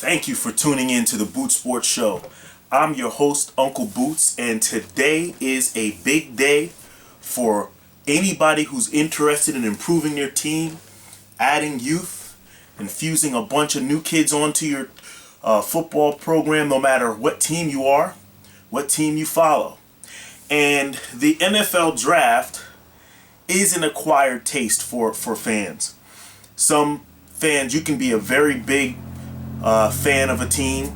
Thank you for tuning in to the Boot Sports Show. I'm your host, Uncle Boots, and today is a big day for anybody who's interested in improving their team, adding youth, infusing a bunch of new kids onto your football program, no matter what team you are, what team you follow. And the NFL draft is an acquired taste for fans. Some fans, you can be a very big fan of a team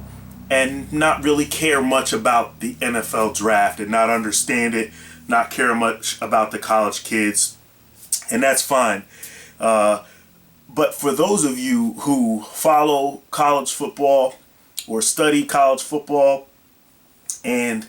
and not really care much about the NFL draft and not understand it, not care much about the college kids, and that's fine. But for those of you who follow college football or study college football and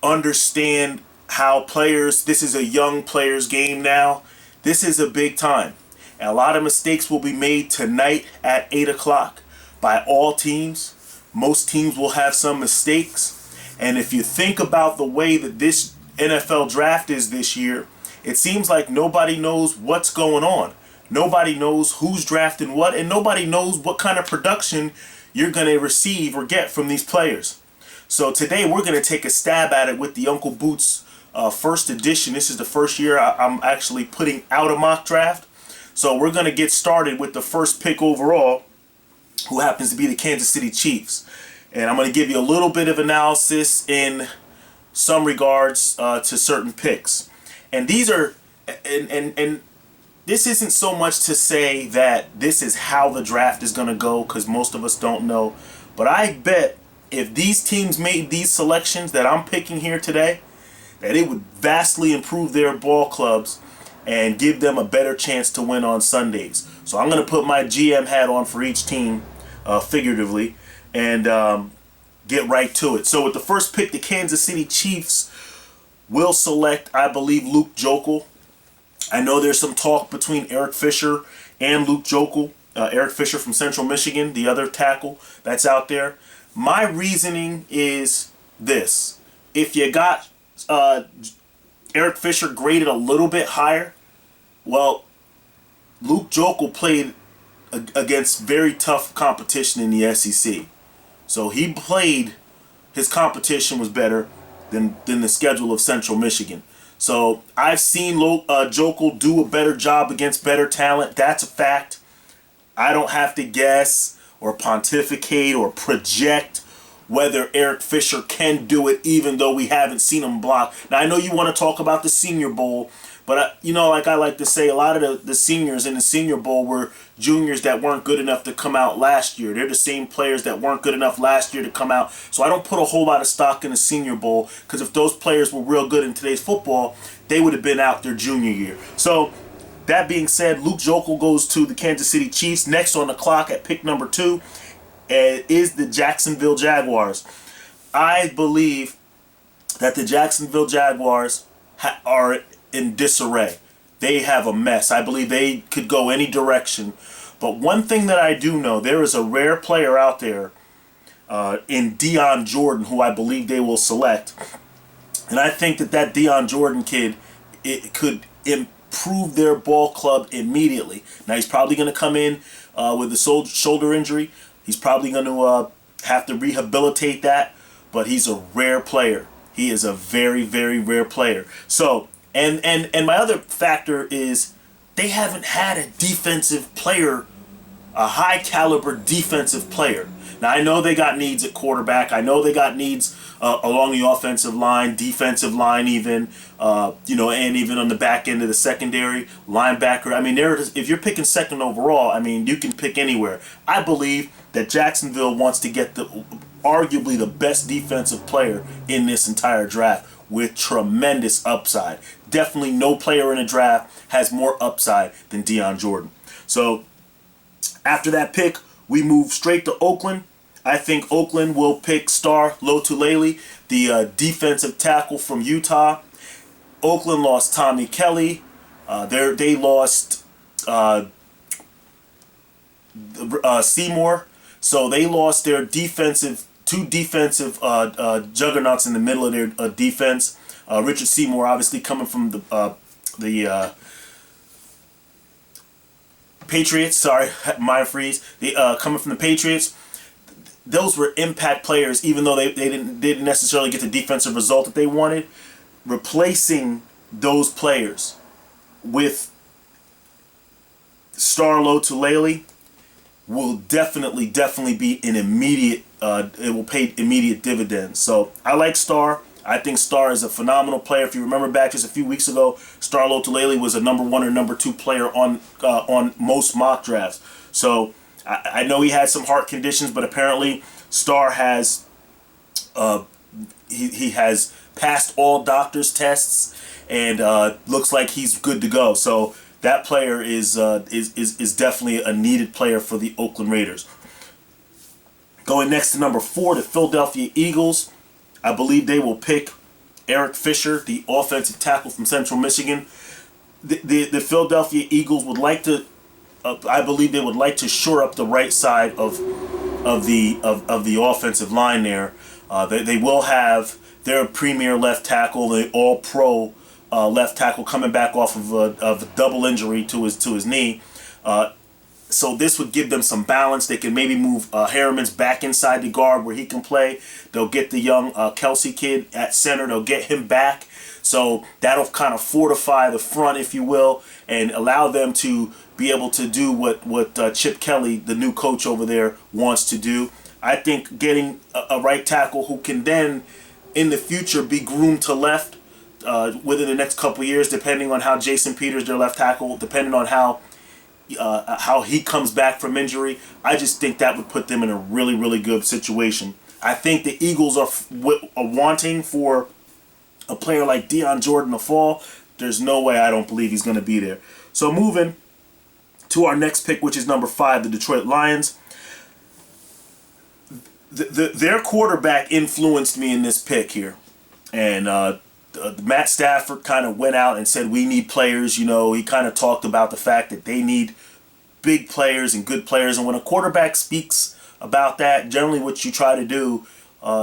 understand how players, this is a young player's game now, this is a big time. And a lot of mistakes will be made tonight at 8 o'clock by all teams. Most teams will have some mistakes. And if you think about the way that this NFL draft is this year, it seems like nobody knows what's going on. Nobody knows who's drafting what, and nobody knows what kind of production you're going to receive or get from these players. So today we're going to take a stab at it with the Uncle Boots first edition. This is the first year I'm actually putting out a mock draft. So we're going to get started with the first pick overall, who happens to be the Kansas City Chiefs. And I'm going to give you a little bit of analysis in some regards to certain picks. And these are, and this isn't so much to say that this is how the draft is going to go, because most of us don't know. But I bet if these teams made these selections that I'm picking here today, that it would vastly improve their ball clubs and give them a better chance to win on Sundays. So I'm going to put my GM hat on for each team, figuratively, and get right to it. So with the first pick, the Kansas City Chiefs will select, I believe, Luke Joeckel. I know there's some talk between Eric Fisher and Luke Joeckel. Eric Fisher from Central Michigan, the other tackle that's out there. My reasoning is this. If you got Eric Fisher graded a little bit higher, well, Luke Joeckel played against very tough competition in the SEC. So he played, his competition was better than the schedule of Central Michigan. So I've seen Joeckel do a better job against better talent. That's a fact. I don't have to guess or pontificate or project whether Eric Fisher can do it, even though we haven't seen him block. Now, I know you want to talk about the Senior Bowl, but, like I like to say, a lot of the seniors in the Senior Bowl were juniors that weren't good enough to come out last year. They're the same players that weren't good enough last year to come out. So I don't put a whole lot of stock in the Senior Bowl, because if those players were real good in today's football, they would have been out their junior year. So that being said, Luke Joeckel goes to the Kansas City Chiefs. Next on the clock at pick number 2 is the Jacksonville Jaguars. I believe that the Jacksonville Jaguars are in disarray. They have a mess. I believe they could go any direction. But one thing that I do know, there is a rare player out there in Dion Jordan, who I believe they will select. And I think that Dion Jordan kid, it could improve their ball club immediately. Now, he's probably going to come in with a shoulder injury. He's probably going to have to rehabilitate that, but he's a rare player. He is a very, very rare player. So, and my other factor is they haven't had a defensive player, a high caliber defensive player. Now, I know they got needs at quarterback. I know they got needs along the offensive line, defensive line even, and even on the back end of the secondary, linebacker. I mean, if you're picking second overall, I mean, you can pick anywhere. I believe that Jacksonville wants to get arguably the best defensive player in this entire draft with tremendous upside. Definitely no player in the draft has more upside than Dion Jordan. So after that pick, we move straight to Oakland. I think Oakland will pick Star Lotulelei, the defensive tackle from Utah. Oakland lost Tommy Kelly. They lost Seymour. So they lost their two defensive juggernauts in the middle of their defense. Richard Seymour, obviously coming from the Patriots. Sorry, mind freeze. Coming from the Patriots. those were impact players, even though they didn't necessarily get the defensive result that they wanted. Replacing those players with Star Lotulelei will definitely be an immediate, it will pay immediate dividends. So I like Star. I think Star is a phenomenal player. If you remember back just a few weeks ago, Star Lotulelei was a number 1 or number 2 player on most mock drafts. So I know he had some heart conditions, but apparently Star has he has passed all doctors' tests and looks like he's good to go. So that player is definitely a needed player for the Oakland Raiders. Going next to number 4, the Philadelphia Eagles. I believe they will pick Eric Fisher, the offensive tackle from Central Michigan. The Philadelphia Eagles would like to, I believe they would like to shore up the right side of the offensive line there. They will have their premier left tackle, the All-Pro left tackle, coming back off of a double injury to his knee. So this would give them some balance. They can maybe move Harriman's back inside the guard where he can play. They'll get the young Kelsey kid at center. They'll get him back. So that'll kind of fortify the front, if you will, and allow them to be able to do what Chip Kelly, the new coach over there, wants to do. I think getting a right tackle who can then, in the future, be groomed to left within the next couple of years, depending on how Jason Peters, their left tackle, depending on how he comes back from injury. I just think that would put them in a really good situation. I think the Eagles are wanting for a player like Dion Jordan to fall. There's no way I don't believe he's going to be there. So moving to our next pick, which is number 5, the Detroit Lions. Their quarterback influenced me in this pick here. And Matt Stafford kind of went out and said, we need players. You know, he kind of talked about the fact that they need big players and good players. And when a quarterback speaks about that, generally what you try to do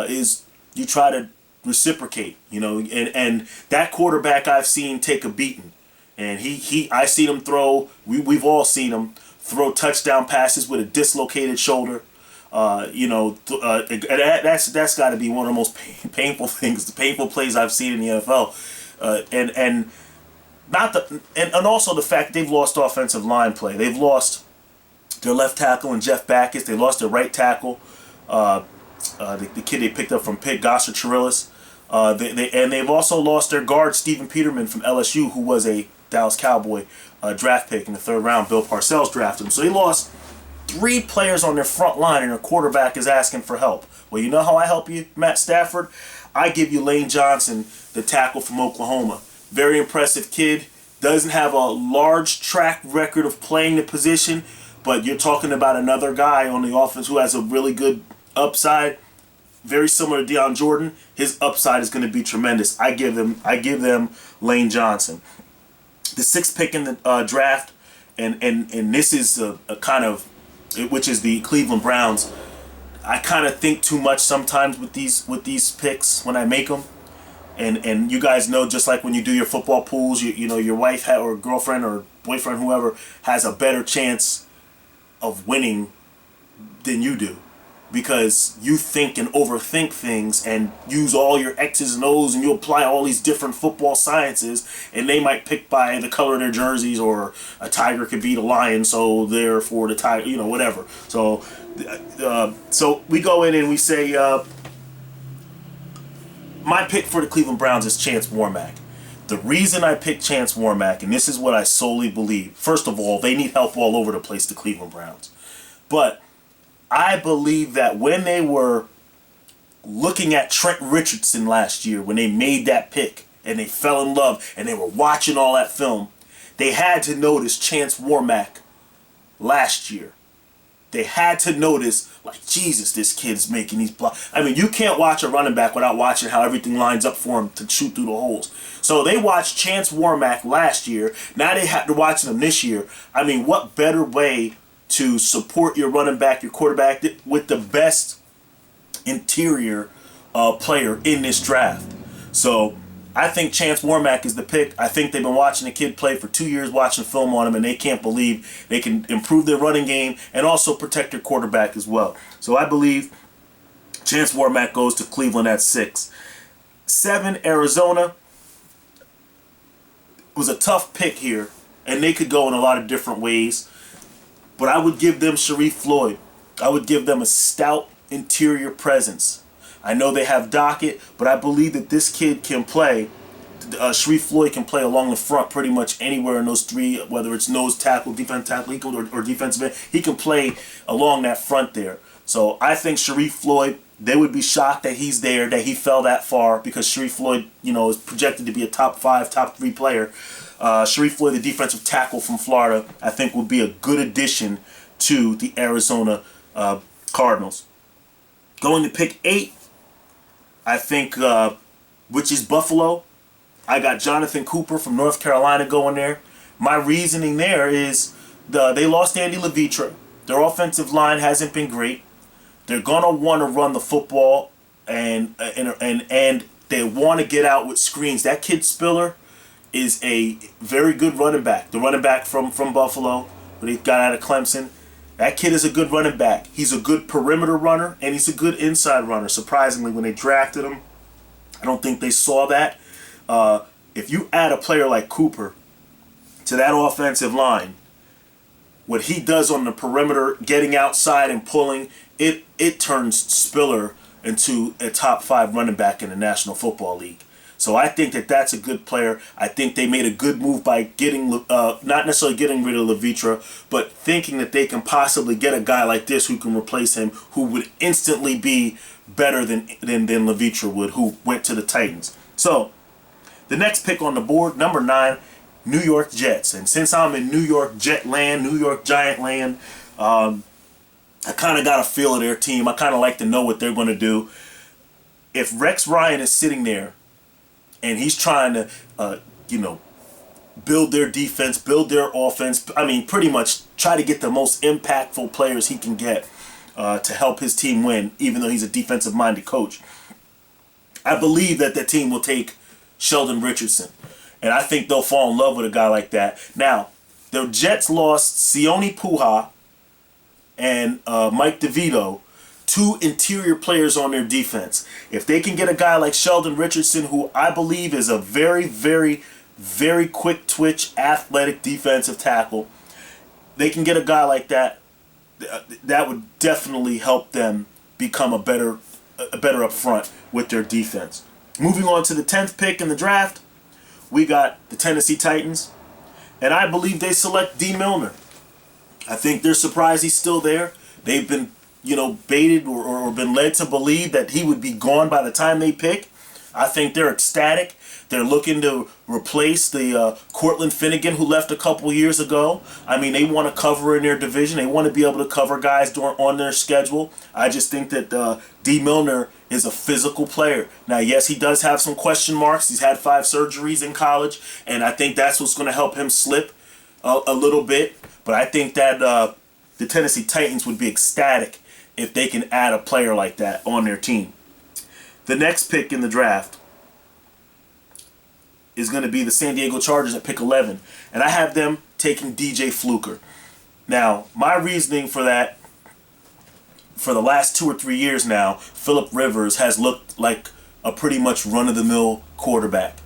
is you try to reciprocate, you know, and that quarterback I've seen take a beating. And I seen him throw, we've all seen him throw touchdown passes with a dislocated shoulder. That's got to be one of the most painful things, the painful plays I've seen in the NFL, and also the fact they've lost offensive line play. They've lost their left tackle and Jeff Backus. They lost their right tackle, the kid they picked up from Pitt, Gossard Chirillis. They've also lost their guard Stephen Peterman from LSU, who was a Dallas Cowboy draft pick in the 3rd round. Bill Parcells drafted him, so they lost 3 players on their front line, and their quarterback is asking for help. Well, you know how I help you, Matt Stafford? I give you Lane Johnson, the tackle from Oklahoma. Very impressive kid. Doesn't have a large track record of playing the position, but you're talking about another guy on the offense who has a really good upside. Very similar to Dion Jordan. His upside is going to be tremendous. I give them Lane Johnson. The 6th pick in the draft, and this is a kind of, which is the Cleveland Browns. I kind of think too much sometimes with these picks when I make them, and you guys know, just like when you do your football pools, you know your wife or girlfriend or boyfriend, whoever, has a better chance of winning than you do, because you think and overthink things and use all your X's and O's, and you apply all these different football sciences, and they might pick by the color of their jerseys, or a tiger could beat a lion, so therefore the tiger, you know, whatever. So we go in and we say, my pick for the Cleveland Browns is Chance Warmack. The reason I picked Chance Warmack, and this is what I solely believe, first of all, they need help all over the place, the Cleveland Browns. But I believe that when they were looking at Trent Richardson last year, when they made that pick and they fell in love and they were watching all that film, they had to notice Chance Warmack last year. They had to notice, like, Jesus, this kid's making these blocks. I mean, you can't watch a running back without watching how everything lines up for him to shoot through the holes. So they watched Chance Warmack last year. Now they have to watch him this year. I mean, what better way to support your running back, your quarterback, with the best interior player in this draft? So I think Chance Warmack is the pick. I think they've been watching the kid play for 2 years, watching film on him, and they can't believe they can improve their running game and also protect their quarterback as well. So I believe Chance Warmack goes to Cleveland at 6. 7, Arizona. It was a tough pick here, and they could go in a lot of different ways. But I would give them Sharif Floyd. I would give them a stout interior presence. I know they have Dockett, but I believe that this kid can play. Sharif Floyd can play along the front pretty much anywhere in those three, whether it's nose tackle, defensive tackle, or defensive end. He can play along that front there. So I think Sharif Floyd, they would be shocked that he's there, that he fell that far, because Sharif Floyd, is projected to be a top 5, top 3 player. Sharif Floyd, the defensive tackle from Florida, I think would be a good addition to the Arizona Cardinals. Going to pick 8, I think, which is Buffalo. I got Jonathan Cooper from North Carolina going there. My reasoning there is they lost Andy Levitra. Their offensive line hasn't been great. They're gonna want to run the football, and they want to get out with screens. That kid Spiller is a very good running back. The running back from Buffalo, but he got out of Clemson. That kid is a good running back. He's a good perimeter runner, and he's a good inside runner. Surprisingly, when they drafted him, I don't think they saw that. If you add a player like Cooper to that offensive line, what he does on the perimeter, getting outside and pulling, it turns Spiller into a top 5 running back in the National Football League. So I think that that's a good player. I think they made a good move by getting, not necessarily getting rid of Levitra, but thinking that they can possibly get a guy like this who can replace him, who would instantly be better than Levitra would, who went to the Titans. So the next pick on the board, number 9, New York Jets. And since I'm in New York Jet land, New York Giant land, I kind of got a feel of their team. I kind of like to know what they're going to do. If Rex Ryan is sitting there and he's trying to, build their defense, build their offense, pretty much try to get the most impactful players he can get to help his team win, even though he's a defensive-minded coach, I believe that the team will take Sheldon Richardson. And I think they'll fall in love with a guy like that. Now, the Jets lost Sione Puha and Mike DeVito, 2 interior players on their defense. If they can get a guy like Sheldon Richardson, who I believe is a very, very, very quick twitch, athletic defensive tackle, they can get a guy like that, that would definitely help them become a better up front with their defense. Moving on to the 10th pick in the draft, we got the Tennessee Titans, and I believe they select D. Milner. I think they're surprised he's still there. They've been, baited or been led to believe that he would be gone by the time they pick. I think they're ecstatic. They're looking to replace the Cortland Finnegan who left a couple years ago. They want to cover in their division. They want to be able to cover guys on their schedule. I just think that D. Milner is a physical player. Now, yes, he does have some question marks. He's had 5 surgeries in college, and I think that's what's going to help him slip a little bit. But I think that the Tennessee Titans would be ecstatic if they can add a player like that on their team. The next pick in the draft is going to be the San Diego Chargers at pick 11. And I have them taking DJ Fluker. Now, my reasoning for that, for the last 2 or 3 years now, Phillip Rivers has looked like a pretty much run-of-the-mill quarterback.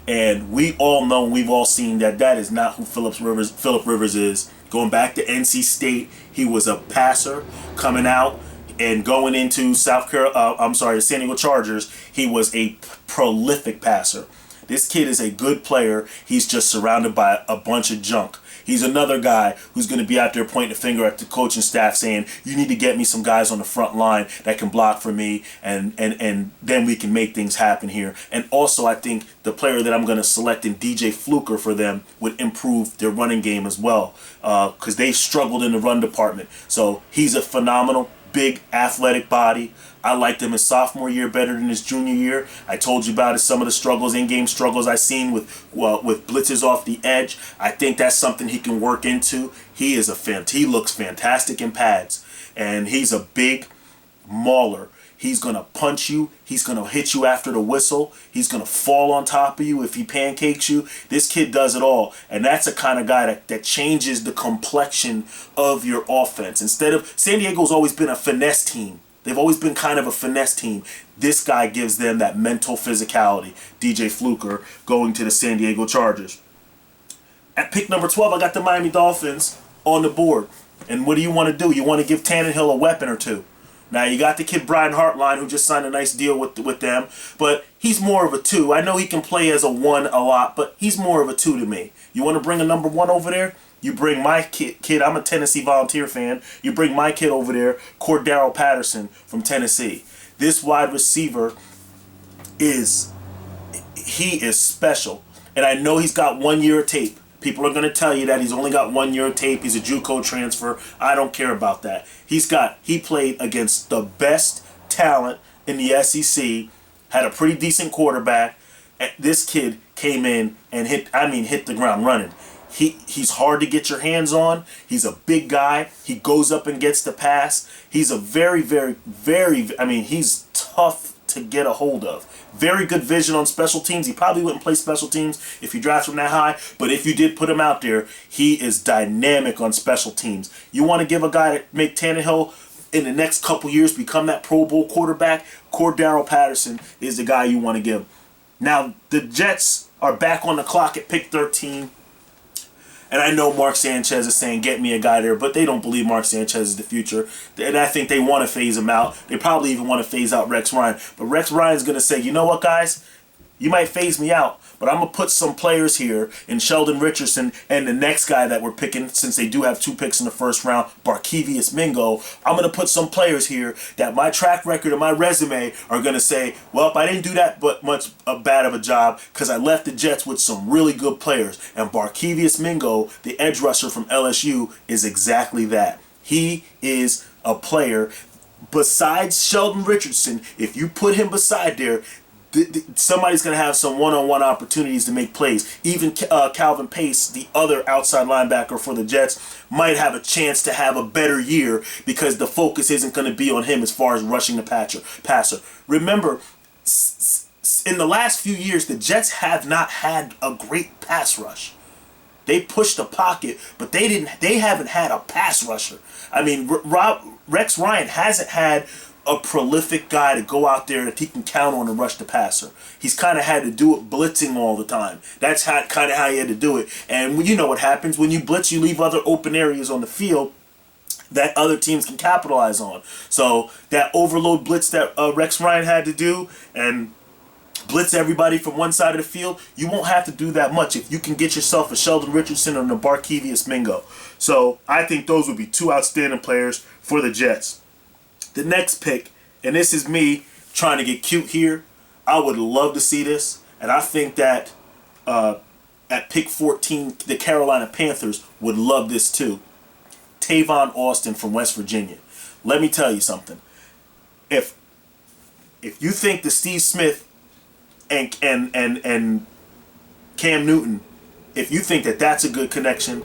And we all know, we've all seen that is not who Phillip Rivers is. Going back to NC State, he was a passer coming out, and going into the San Diego Chargers, he was a prolific passer. This kid is a good player. He's just surrounded by a bunch of junk. He's another guy who's going to be out there pointing a finger at the coaching staff saying, you need to get me some guys on the front line that can block for me, and then we can make things happen here. And also, I think the player that I'm going to select in DJ Fluker for them would improve their running game as well, because they struggled in the run department. So he's a phenomenal, big, athletic body. I liked him his sophomore year better than his junior year. I told you about it, some of the struggles, in-game struggles I've seen with blitzes off the edge. I think that's something he can work into. He looks fantastic in pads, and he's a big mauler. He's going to punch you. He's going to hit you after the whistle. He's going to fall on top of you if he pancakes you. This kid does it all. And that's the kind of guy that changes the complexion of your offense. San Diego's always been a finesse team. They've always been kind of a finesse team. This guy gives them that mental physicality. DJ Fluker going to the San Diego Chargers. At pick number 12, I got the Miami Dolphins on the board. And what do you want to do? You want to give Tannehill a weapon or two. Now, you got the kid Brian Hartline, who just signed a nice deal with them, but he's more of a 2. I know he can play as a 1 a lot, but he's more of a 2 to me. You want to bring a number 1 over there? You bring my kid, I'm a Tennessee Volunteer fan, you bring my kid over there, Cordarrelle Patterson from Tennessee. This wide receiver is special. And I know he's got 1 year of tape. People are going to tell you that he's only got 1 year of tape. He's a JUCO transfer. I don't care about that. He played against the best talent in the SEC, had a pretty decent quarterback. This kid came in and hit the ground running. He's hard to get your hands on. He's a big guy. He goes up and gets the pass. He's a he's tough to get a hold of. Very good vision on special teams. He probably wouldn't play special teams if you draft him that high, but if you did put him out there, he is dynamic on special teams. You want to give a guy to make Tannehill in the next couple years become that Pro Bowl quarterback? Cordarrelle Patterson is the guy you want to give. Now, the Jets are back on the clock at pick 13. And I know Mark Sanchez is saying, get me a guy there, but they don't believe Mark Sanchez is the future. And I think they want to phase him out. They probably even want to phase out Rex Ryan. But Rex Ryan's going to say, you know what, guys? You might phase me out, but I'm going to put some players here in Sheldon Richardson and the next guy that we're picking, since they do have 2 picks in the first round, Barkevious Mingo. I'm going to put some players here that my track record and my resume are going to say, well, I didn't do that but much bad of a job because I left the Jets with some really good players. And Barkevious Mingo, the edge rusher from LSU, is exactly that. He is a player. Besides Sheldon Richardson, if you put him beside there, somebody's going to have some one-on-one opportunities to make plays. Even Calvin Pace, the other outside linebacker for the Jets, might have a chance to have a better year because the focus isn't going to be on him as far as rushing the passer. Remember, in the last few years, the Jets have not had a great pass rush. They pushed the pocket, but they haven't had a pass rusher. I mean, Rex Ryan hasn't had a prolific guy to go out there that he can count on to rush the passer. He's kind of had to do it blitzing all the time. That's kind of how he had to do it. And you know what happens when you blitz, you leave other open areas on the field that other teams can capitalize on. So that overload blitz that Rex Ryan had to do and blitz everybody from one side of the field, you won't have to do that much if you can get yourself a Sheldon Richardson or a Barkevious Mingo. So I think those would be 2 outstanding players for the Jets. The next pick, and this is me trying to get cute here, I would love to see this, and I think that at pick 14, the Carolina Panthers would love this too. Tavon Austin from West Virginia. Let me tell you something. If you think that Steve Smith and Cam Newton, if you think that that's a good connection,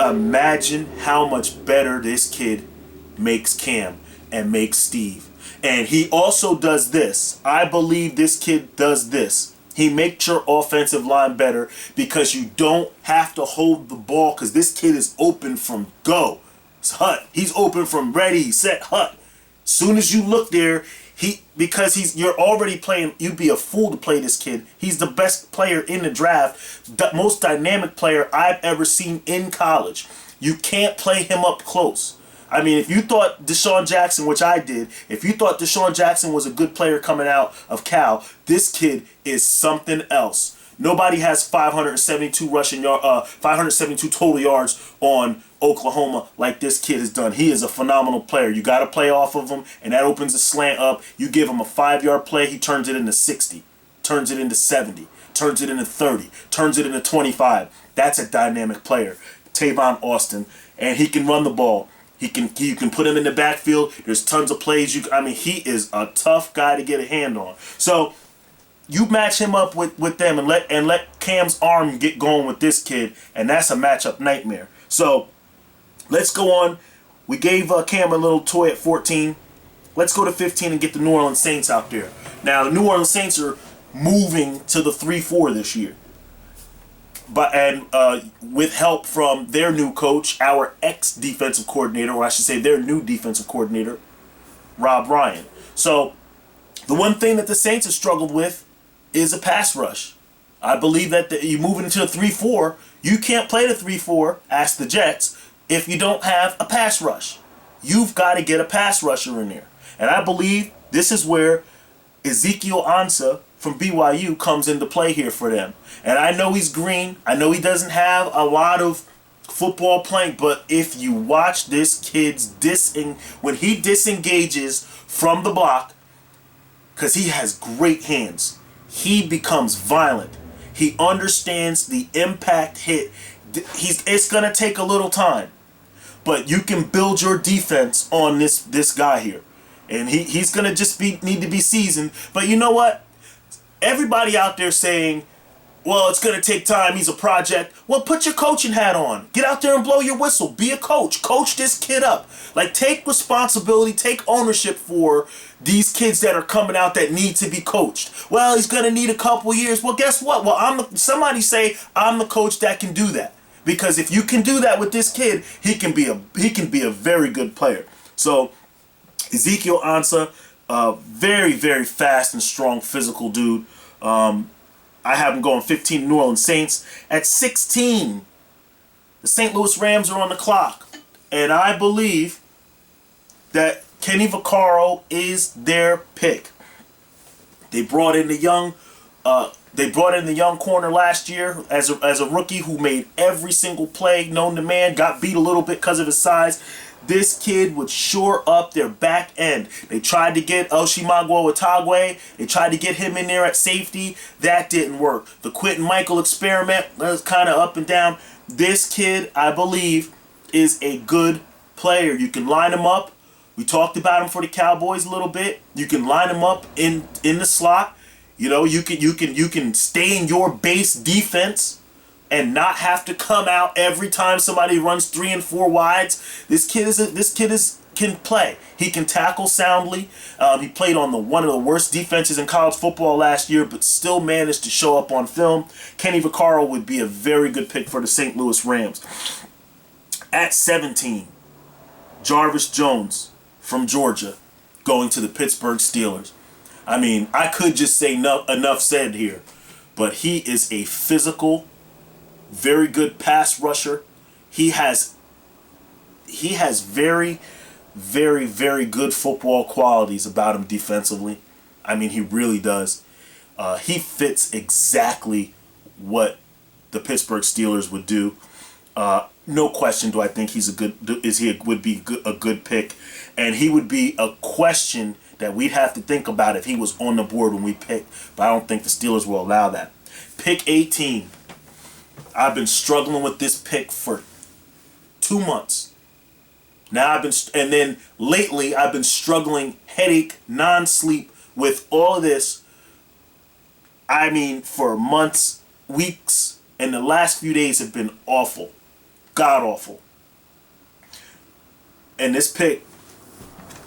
imagine how much better this kid makes Cam and makes Steve. And he also does this. I believe this kid does this. He makes your offensive line better because you don't have to hold the ball because this kid is open from go. It's hut. He's open from ready, set, hut. Soon as you look there, you're already playing, you'd be a fool to play this kid. He's the best player in the draft, the most dynamic player I've ever seen in college. You can't play him up close. I mean, if you thought Deshaun Jackson, which I did, if you thought Deshaun Jackson was a good player coming out of Cal, this kid is something else. Nobody has 572 total yards on Oklahoma like this kid has done. He is a phenomenal player. You got to play off of him, and that opens the slant up. You give him a 5-yard play, he turns it into 60, turns it into 70, turns it into 30, turns it into 25. That's a dynamic player, Tavon Austin, and he can run the ball. You can put him in the backfield. There's tons of plays. He is a tough guy to get a hand on. So you match him up with them and let Cam's arm get going with this kid, and that's a matchup nightmare. So let's go on. We gave Cam a little toy at 14. Let's go to 15 and get the New Orleans Saints out there. Now the New Orleans Saints are moving to the 3-4 this year. With help from their new coach, our ex-defensive coordinator, or I should say their new defensive coordinator, Rob Ryan. So the one thing that the Saints have struggled with is a pass rush. I believe that you move into a 3-4, you can't play the 3-4, ask the Jets, if you don't have a pass rush. You've got to get a pass rusher in there. And I believe this is where Ezekiel Ansah from BYU comes into play here for them. And I know he's green. I know he doesn't have a lot of football playing, but if you watch this kid's when he disengages from the block, because he has great hands, he becomes violent. He understands the impact hit. It's going to take a little time, but you can build your defense on this guy here. And he's going to just need to be seasoned. But you know what? Everybody out there saying, well, it's going to take time, he's a project. Well, put your coaching hat on. Get out there and blow your whistle. Be a coach. Coach this kid up. Like, take responsibility, take ownership for these kids that are coming out that need to be coached. Well, he's going to need a couple years. Well, guess what? Well, somebody say I'm the coach that can do that. Because if you can do that with this kid, he can be a very good player. So, Ezekiel Ansah, very, very fast and strong physical dude. I have him going 15 New Orleans Saints. At 16, the St. Louis Rams are on the clock. And I believe that Kenny Vaccaro is their pick. They brought in the young corner last year as a rookie who made every single play known to man, got beat a little bit because of his size. This kid would shore up their back end. They tried to get Oshimagwo Watagwe. They tried to get him in there at safety. That didn't work. The Quentin Michael experiment was kind of up and down. This kid, I believe, is a good player. You can line him up. We talked about him for the Cowboys a little bit. You can line him up in the slot. You know, you can stay in your base defense and not have to come out every time somebody runs 3 and 4 wides. This kid can play. He can tackle soundly. He played on one of the worst defenses in college football last year, but still managed to show up on film. Kenny Vaccaro would be a very good pick for the St. Louis Rams. At 17, Jarvis Jones from Georgia going to the Pittsburgh Steelers. I mean, I could just say enough said here, but he is a physical, very good pass rusher. He has very, very, very good football qualities about him defensively. I mean, he really does. He fits exactly what the Pittsburgh Steelers would do. No question do I think would be a good pick, and he would be a question that we'd have to think about if he was on the board when we picked, but I don't think the Steelers will allow that. Pick 18. I've been struggling with this pick for 2 months. And then lately I've been struggling, headache, non-sleep with all of this. I mean, for months, weeks, and the last few days have been awful. God awful. And this pick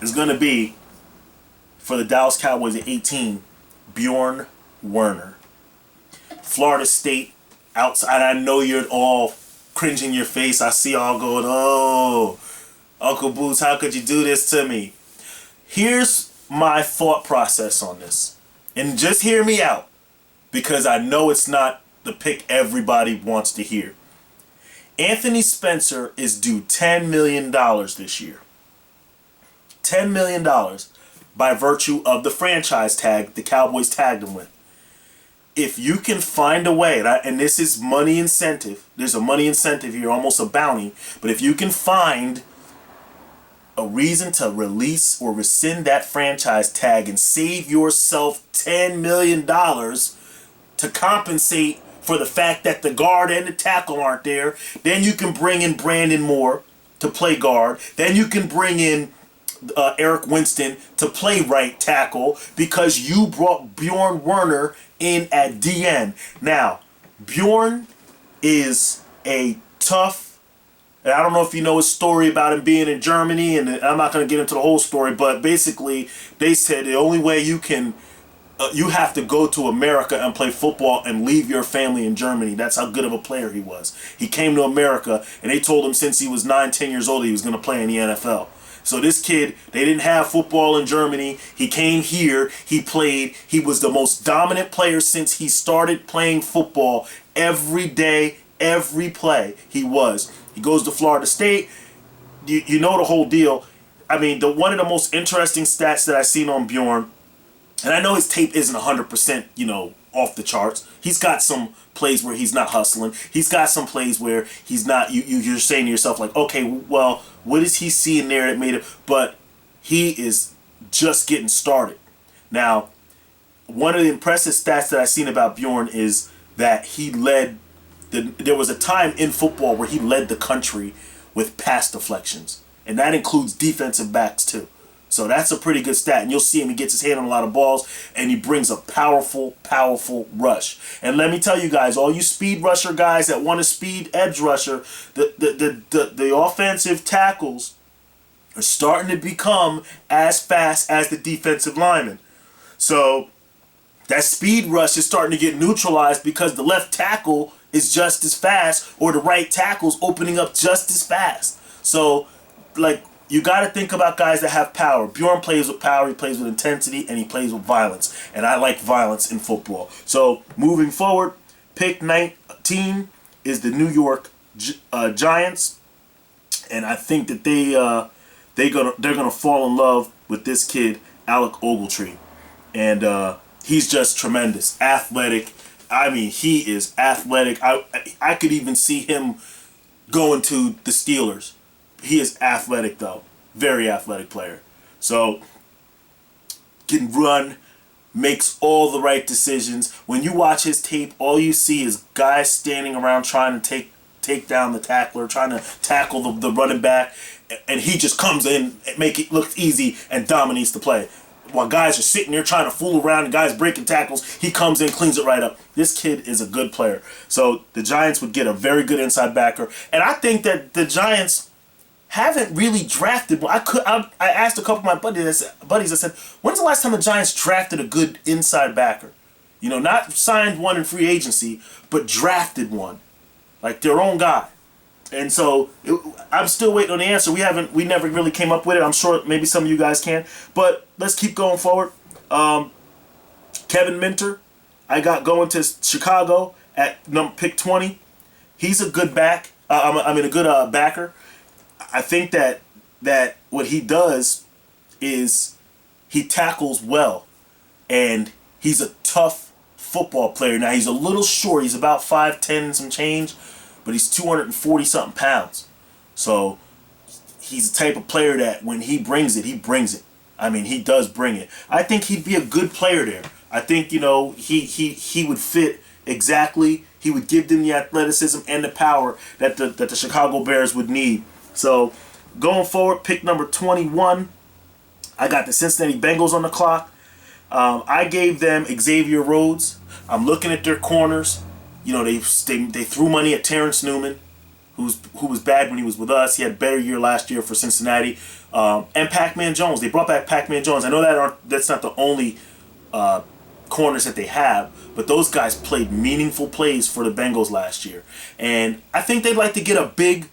is going to be for the Dallas Cowboys at 18, Bjorn Werner. Florida State outside. I know you're all cringing your face. I see y'all going, oh, Uncle Boots, how could you do this to me? Here's my thought process on this. And just hear me out, because I know it's not the pick everybody wants to hear. Anthony Spencer is due $10 million this year. $10 million by virtue of the franchise tag the Cowboys tagged him with. If you can find a way, and this is money incentive, there's a money incentive here, almost a bounty, but if you can find a reason to release or rescind that franchise tag and save yourself $10 million to compensate for the fact that the guard and the tackle aren't there, then you can bring in Brandon Moore to play guard. Then you can bring in Eric Winston to play right tackle, because you brought Bjorn Werner in at DN. Now, Bjorn is a tough, and I don't know if you know his story about him being in Germany, and I'm not going to get into the whole story, but basically they said the only way you can you have to go to America and play football and leave your family in Germany. That's how good of a player he was. He came to America, and they told him since he was 9, 10 years old he was going to play in the NFL. So this kid, they didn't have football in Germany. He came here. He played. He was the most dominant player since he started playing football. Every day, every play, he was. He goes to Florida State. You know the whole deal. I mean, one of the most interesting stats that I've seen on Bjorn, and I know his tape isn't 100%, off the charts. He's got some plays where he's not hustling. He's got some plays where he's not. You're saying to yourself like, okay, well, what is he seeing there that made it? But he is just getting started. Now, one of the impressive stats that I've seen about Bjorn is that he led. There was a time in football where he led the country with pass deflections, and that includes defensive backs too. So that's a pretty good stat. And you'll see him, he gets his hand on a lot of balls, and he brings a powerful, powerful rush. And let me tell you guys, all you speed rusher guys that want to speed edge rusher, the offensive tackles are starting to become as fast as the defensive linemen. So that speed rush is starting to get neutralized because the left tackle is just as fast, or the right tackle's opening up just as fast. So, you got to think about guys that have power. Bjorn plays with power, he plays with intensity, and he plays with violence. And I like violence in football. So, moving forward, pick 19 is the New York Giants. And I think that they're gonna fall in love with this kid, Alec Ogletree. And he's just tremendous. Athletic. I mean, he is athletic. I could even see him going to the Steelers. He is athletic, though. Very athletic player. So, can run, makes all the right decisions. When you watch his tape, all you see is guys standing around trying to take down the tackler, trying to tackle the running back, and he just comes in and make it look easy and dominates the play. While guys are sitting there trying to fool around and guys breaking tackles, he comes in, cleans it right up. This kid is a good player. So the Giants would get a very good inside backer. And I think that the Giants haven't really drafted. I asked a couple of my buddies, I said, when's the last time the Giants drafted a good inside backer? Not signed one in free agency, but drafted one. Like their own guy. And so I'm still waiting on the answer. We never really came up with it. I'm sure maybe some of you guys can. But let's keep going forward. Kevin Minter, I got going to Chicago at pick 20. He's a good back. A good backer. I think that what he does is he tackles well, and he's a tough football player. Now he's a little short. He's about 5'10" and some change, but he's 240 something pounds. So he's the type of player that when he brings it, he brings it. I mean, he does bring it. I think he'd be a good player there. I think he would fit exactly. He would give them the athleticism and the power that the Chicago Bears would need. So, going forward, pick number 21, I got the Cincinnati Bengals on the clock. I gave them Xavier Rhodes. I'm looking at their corners. They threw money at Terrence Newman, who was bad when he was with us. He had a better year last year for Cincinnati. And Pac-Man Jones. They brought back Pac-Man Jones. I know that's not the only corners that they have, but those guys played meaningful plays for the Bengals last year. And I think they'd like to get a big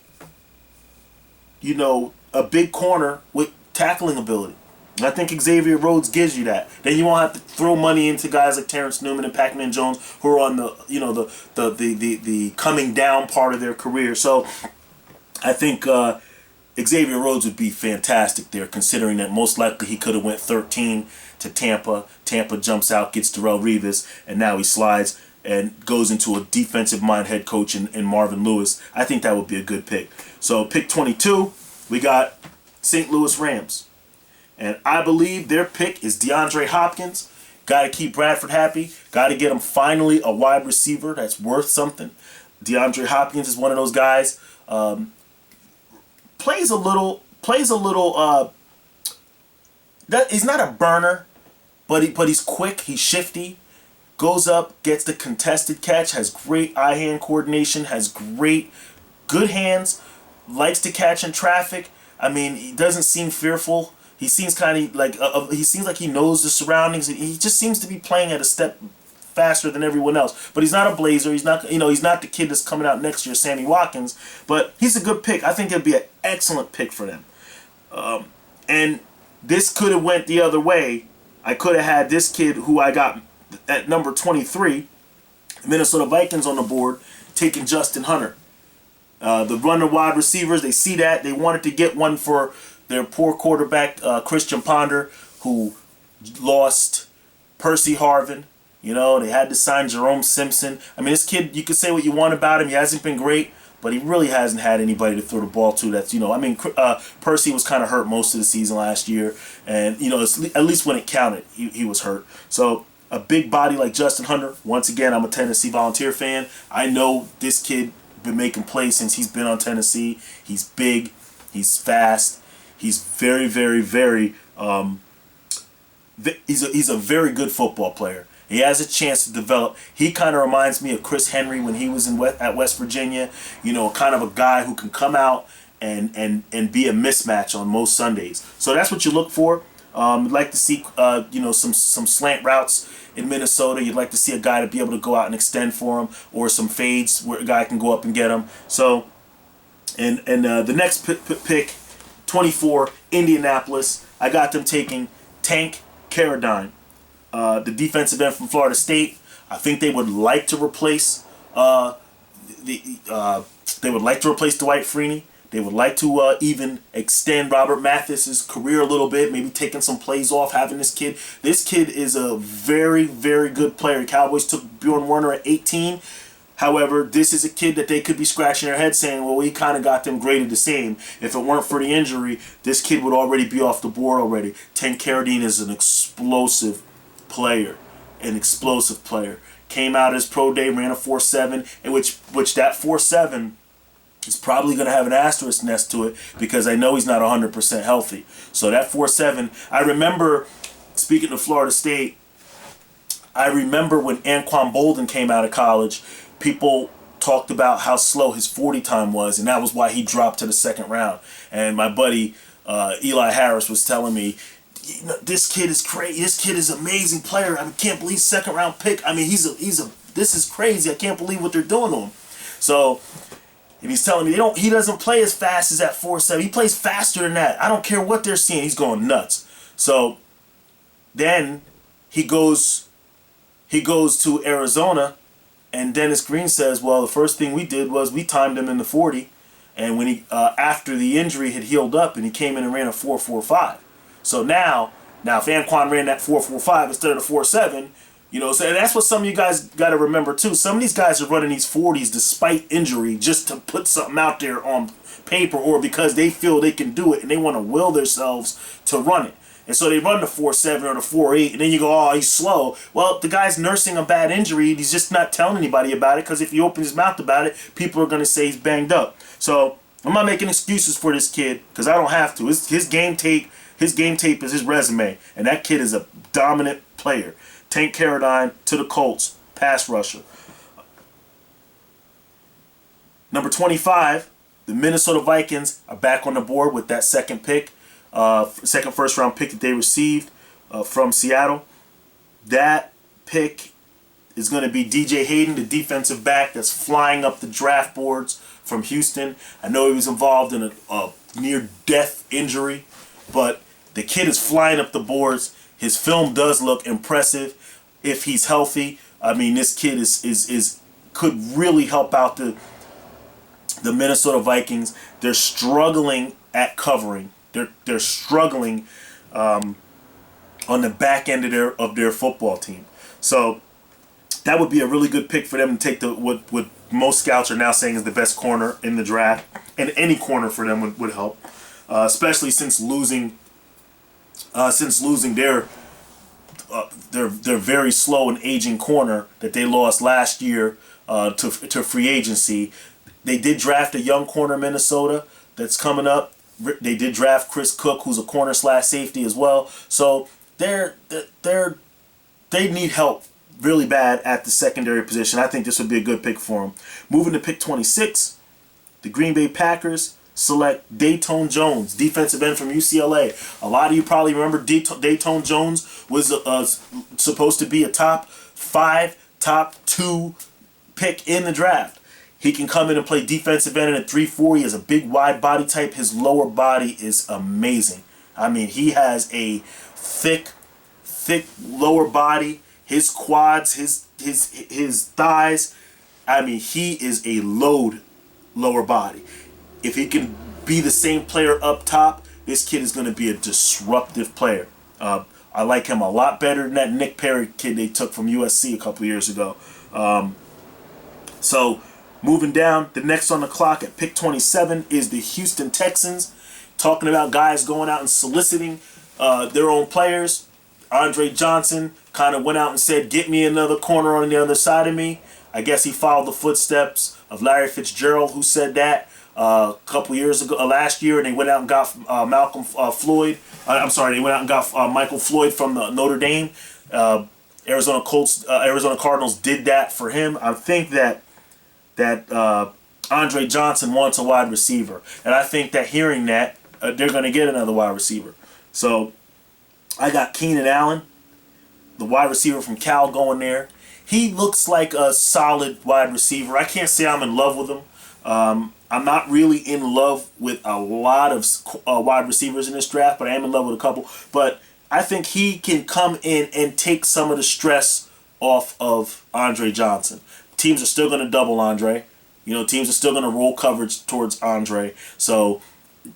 corner with tackling ability. And I think Xavier Rhodes gives you that. Then you won't have to throw money into guys like Terrence Newman and Pac-Man Jones, who are on the coming down part of their career. So I think Xavier Rhodes would be fantastic there, considering that most likely he could have went 13 to Tampa. Tampa jumps out, gets Darrelle Revis, and now he slides and goes into a defensive-minded head coach in Marvin Lewis. I think that would be a good pick. So pick 22, we got St. Louis Rams. And I believe their pick is DeAndre Hopkins. Got to keep Bradford happy. Got to get him finally a wide receiver that's worth something. DeAndre Hopkins is one of those guys. Plays a little. He's not a burner, but he's quick. He's shifty. Goes up, gets the contested catch, has great eye-hand coordination, has good hands, likes to catch in traffic. I mean, he doesn't seem fearful. He seems he seems like he knows the surroundings. He just seems to be playing at a step faster than everyone else. But he's not a blazer. He's not the kid that's coming out next year, Sammy Watkins. But he's a good pick. I think it'd be an excellent pick for them. And this could have went the other way. I could have had this kid who I got at number 23, Minnesota Vikings on the board, taking Justin Hunter. The runner wide receivers, they see that. They wanted to get one for their poor quarterback, Christian Ponder, who lost Percy Harvin. You know, they had to sign Jerome Simpson. I mean, this kid, you can say what you want about him. He hasn't been great, but he really hasn't had anybody to throw the ball to that's, I mean, Percy was kind of hurt most of the season last year. And, at least when it counted, he was hurt. So a big body like Justin Hunter, once again, I'm a Tennessee Volunteer fan. I know this kid been making plays since he's been on Tennessee. He's big. He's fast. He's very, very, very, he's a very good football player. He has a chance to develop. He kind of reminds me of Chris Henry when he was at West Virginia. Kind of a guy who can come out and be a mismatch on most Sundays. So that's what you look for. You'd like to see some slant routes in Minnesota. You'd like to see a guy to be able to go out and extend for him, or some fades where a guy can go up and get him. So, and the next pick, 24, Indianapolis. I got them taking Tank Carradine, the defensive end from Florida State. I think they would like to replace Dwight Freeney. They would like to even extend Robert Mathis's career a little bit, maybe taking some plays off, having this kid. This kid is a very, very good player. The Cowboys took Bjorn Werner at 18. However, this is a kid that they could be scratching their head saying, well, we kind of got them graded the same. If it weren't for the injury, this kid would already be off the board already. Tank Carradine is an explosive player. Came out his pro day, ran a 4.7, in which that 4.7 is probably going to have an asterisk next to it because I know he's not 100% healthy. So that 4.7, I remember, speaking of Florida State, I remember when Anquan Boldin came out of college, people talked about how slow his 40 time was, and that was why he dropped to the second round. And my buddy Eli Harris was telling me, this kid is crazy. This kid is an amazing player. I can't believe second round pick. I mean, this is crazy. I can't believe what they're doing to him. So, and he's telling me he doesn't play as fast as that 4.7. He plays faster than that. I don't care what they're seeing. He's going nuts. So then he goes to Arizona, and Dennis Green says, well, the first thing we did was we timed him in the 40, and when he after the injury had healed up, and he came in and ran a 4.45. So now if Anquan ran that 4.45 instead of the 4.7, so that's what some of you guys got to remember too. Some of these guys are running these 40s despite injury, just to put something out there on paper, or because they feel they can do it and they want to will themselves to run it. And so they run the 4.7 or the 4.8, and then you go, oh, he's slow. Well, the guy's nursing a bad injury. He's just not telling anybody about it, because if he opens his mouth about it, people are going to say he's banged up. So I'm not making excuses for this kid, because I don't have to. His game tape is his resume, and that kid is a dominant player. Tank Carradine to the Colts, pass rusher. Number 25, the Minnesota Vikings are back on the board with that second pick. Second first round pick that they received from Seattle. That pick is going to be DJ Hayden, the defensive back that's flying up the draft boards from Houston. I know he was involved in a near-death injury, but the kid is flying up the boards. His film does look impressive if he's healthy. I mean, this kid is could really help out the Minnesota Vikings. They're struggling at covering. They're struggling on the back end of their football team. So that would be a really good pick for them to take what most scouts are now saying is the best corner in the draft, and any corner for them would help, especially since losing their very slow and aging corner that they lost last year to free agency. They did draft a young corner in Minnesota that's coming up. They did draft Chris Cook, who's a corner/safety as well. So they need help really bad at the secondary position. I think this would be a good pick for them. Moving to pick 26, the Green Bay Packers select Dayton Jones, defensive end from UCLA. A lot of you probably remember Dayton Jones was supposed to be a top 5, top 2 pick in the draft. He can come in and play defensive end in a 3-4. He has a big, wide body type. His lower body is amazing. I mean, he has a thick lower body. His quads, his thighs. I mean, he is a lower body. If he can be the same player up top, this kid is going to be a disruptive player. I like him a lot better than that Nick Perry kid they took from USC a couple years ago. So moving down, the next on the clock at pick 27 is the Houston Texans. Talking about guys going out and soliciting their own players. Andre Johnson kind of went out and said, get me another corner on the other side of me. I guess he followed the footsteps of Larry Fitzgerald, who said that a couple years ago, last year, and they went out and got Floyd. They went out and got Michael Floyd from the Notre Dame. Arizona Cardinals did that for him. I think that Andre Johnson wants a wide receiver, and I think that hearing that they're going to get another wide receiver. So I got Keenan Allen, the wide receiver from Cal, going there. He looks like a solid wide receiver. I can't say I'm in love with him. I'm not really in love with a lot of wide receivers in this draft, but I am in love with a couple. But I think he can come in and take some of the stress off of Andre Johnson. Teams are still going to double Andre. Teams are still going to roll coverage towards Andre. So,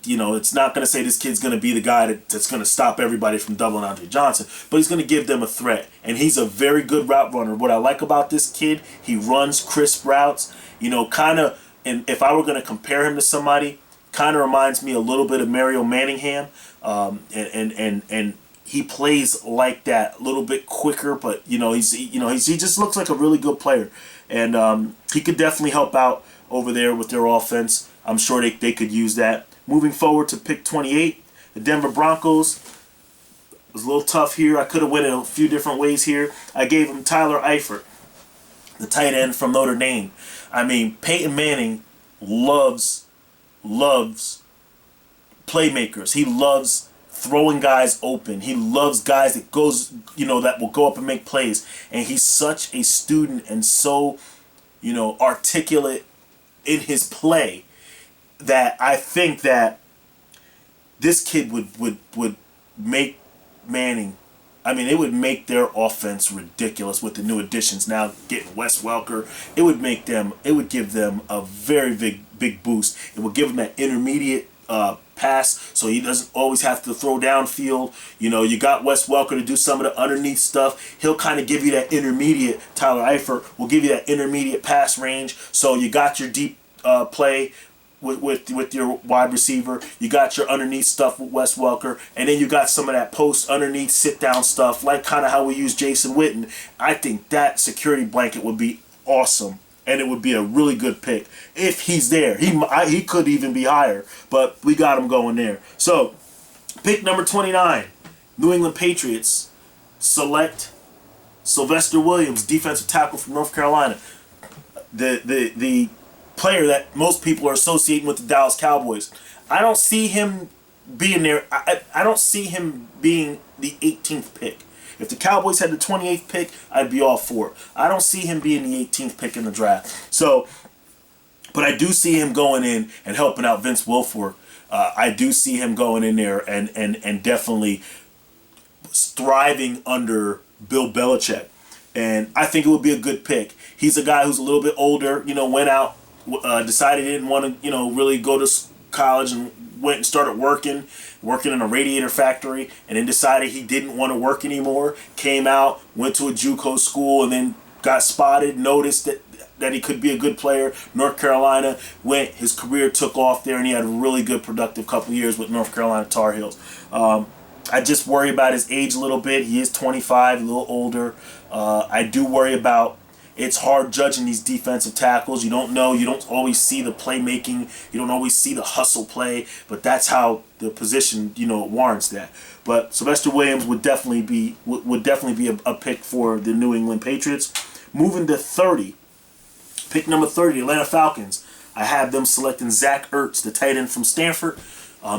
it's not going to say this kid's going to be the guy that's going to stop everybody from doubling Andre Johnson, but he's going to give them a threat. And he's a very good route runner. What I like about this kid, he runs crisp routes, and if I were going to compare him to somebody, kind of reminds me a little bit of Mario Manningham. And he plays like that, a little bit quicker, but he just looks like a really good player. And he could definitely help out over there with their offense. I'm sure they could use that. Moving forward to pick 28, the Denver Broncos. It was a little tough here. I could have went in a few different ways here. I gave him Tyler Eifert, the tight end from Notre Dame. I mean, Peyton Manning loves playmakers. He loves throwing guys open. He loves guys that that will go up and make plays. And he's such a student and so, articulate in his play that I think that this kid would make Manning. I mean, it would make their offense ridiculous with the new additions. Now getting Wes Welker, it would give them a very big boost. It would give them that intermediate pass, so he doesn't always have to throw downfield. You got Wes Welker to do some of the underneath stuff. He'll kind of give you that intermediate. Tyler Eifert will give you that intermediate pass range. So you got your deep play with your wide receiver. You got your underneath stuff with Wes Welker, and then you got some of that post underneath sit down stuff, like kind of how we use Jason Witten. I think that security blanket would be awesome, and it would be a really good pick if he's there. He could even be higher, but we got him going there. So, pick number 29, New England Patriots select Sylvester Williams, defensive tackle from North Carolina. The player that most people are associating with the Dallas Cowboys. I don't see him being there. I don't see him being the 18th pick. If the Cowboys had the 28th pick, I'd be all for it. I don't see him being the 18th pick in the draft. So, but I do see him going in and helping out Vince Wilfork. I do see him going in there and definitely thriving under Bill Belichick. And I think it would be a good pick. He's a guy who's a little bit older, went out, decided he didn't want to, really go to college, and went and started working in a radiator factory, and then decided he didn't want to work anymore. Came out, went to a JUCO school, and then got spotted, noticed that he could be a good player. North Carolina his career took off there, and he had a really good productive couple years with North Carolina Tar Heels. I just worry about his age a little bit. He is 25, a little older. I do worry about, it's hard judging these defensive tackles. You don't know. You don't always see the playmaking. You don't always see the hustle play. But that's how the position, warrants that. But Sylvester Williams would definitely be a pick for the New England Patriots. Moving to 30, pick number 30, the Atlanta Falcons. I have them selecting Zach Ertz, the tight end from Stanford.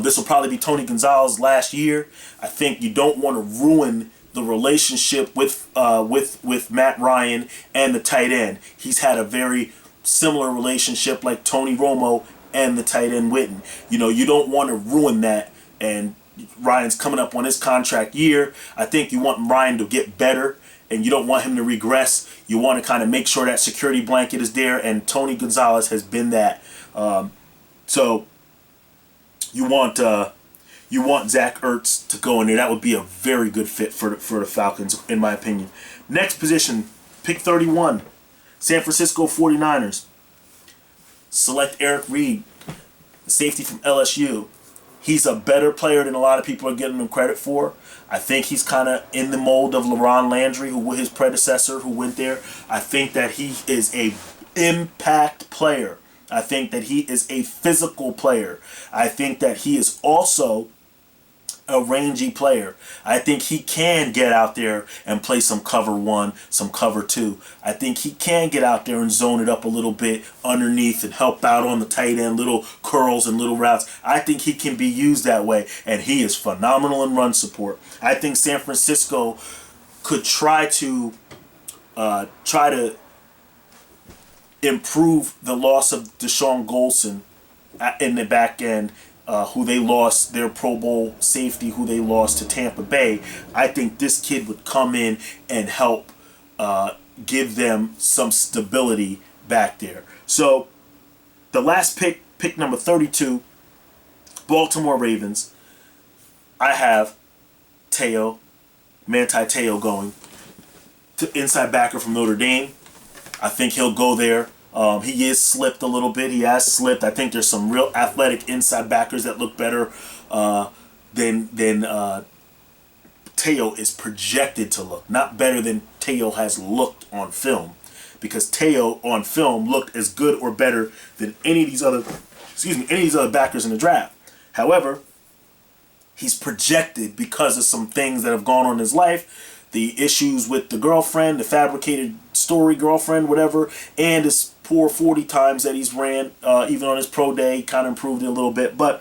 This will probably be Tony Gonzalez's last year. I think you don't want to ruin the relationship with Matt Ryan and the tight end. He's had a very similar relationship like Tony Romo and the tight end Witten. You don't want to ruin that and Ryan's coming up on his contract year. I think you want Ryan to get better, and you don't want him to regress. You want to kind of make sure that security blanket is there, and Tony Gonzalez has been that. So you want Zach Ertz to go in there. That would be a very good fit for the Falcons, in my opinion. Next position, pick 31, San Francisco 49ers. Select Eric Reed, the safety from LSU. He's a better player than a lot of people are giving him credit for. I think he's kind of in the mold of LaRon Landry, who was his predecessor, who went there. I think that he is a impact player. I think that he is a physical player. I think that he is also a rangy player. I think he can get out there and play some cover one, some cover two. I think he can get out there and zone it up a little bit underneath and help out on the tight end, little curls and little routes. I think he can be used that way, and he is phenomenal in run support. I think San Francisco could try to improve the loss of Deshaun Golson in the back end, who they lost, their Pro Bowl safety, who they lost to Tampa Bay. I think this kid would come in and help give them some stability back there. So the last pick number 32, Baltimore Ravens. I have Manti Te'o going to inside backer from Notre Dame. I think he'll go there. He is slipped a little bit. He has slipped. I think there's some real athletic inside backers that look better than Te'o is projected to look. Not better than Te'o has looked on film, because Te'o on film looked as good or better than any of these other backers in the draft. However, he's projected because of some things that have gone on in his life. The issues with the girlfriend, the fabricated story girlfriend, whatever, and his poor 40 times that he's ran, even on his pro day, kind of improved it a little bit. But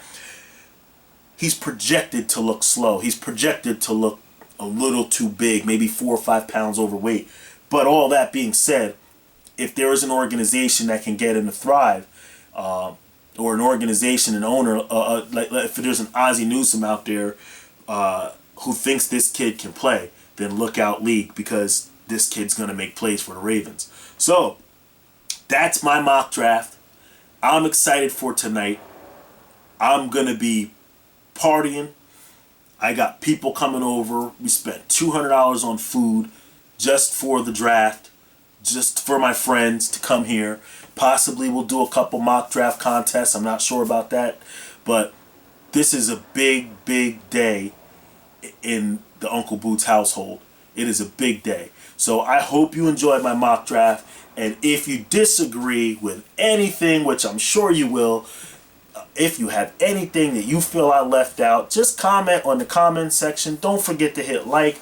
he's projected to look slow. He's projected to look a little too big, maybe 4 or 5 pounds overweight. But all that being said, if there is an organization that can get him to thrive, or an organization, an owner, like if there's an Ozzie Newsome out there who thinks this kid can play, then look out, league, because this kid's going to make plays for the Ravens. So that's my mock draft. I'm excited for tonight. I'm going to be partying. I got people coming over. We spent $200 on food just for the draft, just for my friends to come here. Possibly we'll do a couple mock draft contests. I'm not sure about that. But this is a big, big day in the Uncle Boots household. It is a big day. So I hope you enjoyed my mock draft. And if you disagree with anything, which I'm sure you will, if you have anything that you feel I left out, just comment on the comment section. Don't forget to hit like,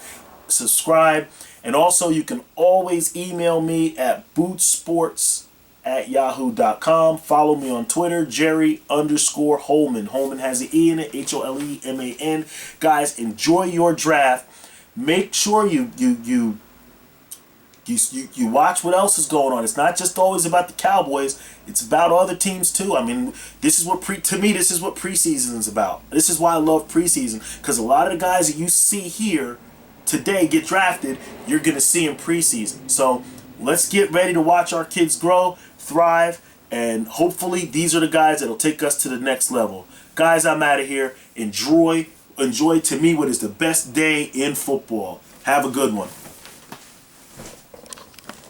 subscribe, and also you can always email me at bootsports@yahoo.com. Follow me on Twitter, Jerry_Holman. Holman has an E in it, HOLEMAN. Guys, enjoy your draft. Make sure you watch what else is going on. It's not just always about the Cowboys. It's about other teams too. I mean, this is what preseason is about. This is why I love preseason, because a lot of the guys that you see here today get drafted, you're going to see in preseason. So let's get ready to watch our kids grow, thrive, and hopefully these are the guys that'll take us to the next level. Guys, I'm out of here. Enjoy to me what is the best day in football. Have a good one.